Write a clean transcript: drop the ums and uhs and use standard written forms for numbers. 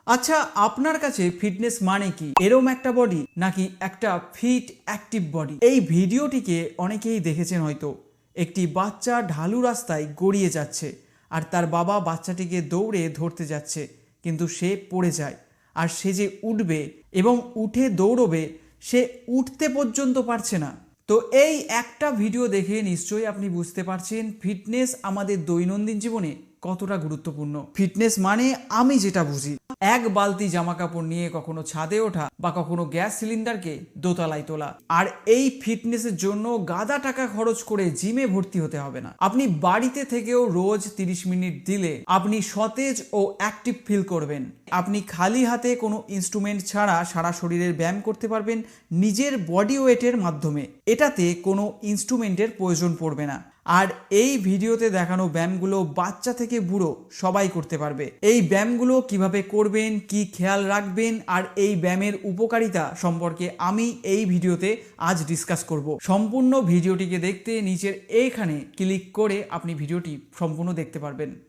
আচ্ছা, আপনার কাছে ফিটনেস মানে কি? এরম একটা বডি নাকি একটা ফিট অ্যাক্টিভ বডি? এই ভিডিওটিকে অনেকেই দেখেছেন হয়তো। একটি বাচ্চা ঢালু রাস্তায় গড়িয়ে যাচ্ছে আর তার বাবা বাচ্চাটিকে দৌড়ে ধরতে যাচ্ছে, কিন্তু সে পড়ে যায়। আর সে যে উঠবে এবং উঠে দৌড়বে, সে উঠতে পর্যন্ত পারছে না। তো এই একটা ভিডিও দেখে নিশ্চয়ই আপনি বুঝতে পারছেন ফিটনেস আমাদের দৈনন্দিন জীবনে কতটা গুরুত্বপূর্ণ। ফিটনেস মানে আমি যেটা বুঝি, এক বালতি জামা কাপড় নিয়ে কখনো ছাদে ওঠা বা কখনো গ্যাস সিলিন্ডারকে দোতলায় তোলা। আর এই ফিটনেসের জন্য গাদা টাকা খরচ করে জিমে ভর্তি হতে হবে না। আপনি বাড়িতে থেকেও রোজ 30 মিনিট দিলে আপনি সতেজ ও অ্যাক্টিভ ফিল করবেন। আপনি খালি হাতে কোনো ইনস্ট্রুমেন্ট ছাড়া সারা শরীরের ব্যায়াম করতে পারবেন নিজের বডি ওয়েটের মাধ্যমে। এটাতে কোনো ইনস্ট্রুমেন্টের প্রয়োজন পড়বে না। আর এই ভিডিওতে দেখানো ব্যায়ামগুলো বাচ্চা থেকে বুড়ো সবাই করতে পারবে। এই ব্যায়ামগুলো কিভাবে করবেন, কি খেয়াল রাখবেন আর এই ব্যায়ামের উপকারিতা সম্পর্কে আমি এই ভিডিওতে আজ ডিসকাস করব। সম্পূর্ণ ভিডিওটিকে দেখতে নিচের এইখানে ক্লিক করে আপনি ভিডিওটি সম্পূর্ণ দেখতে পারবেন।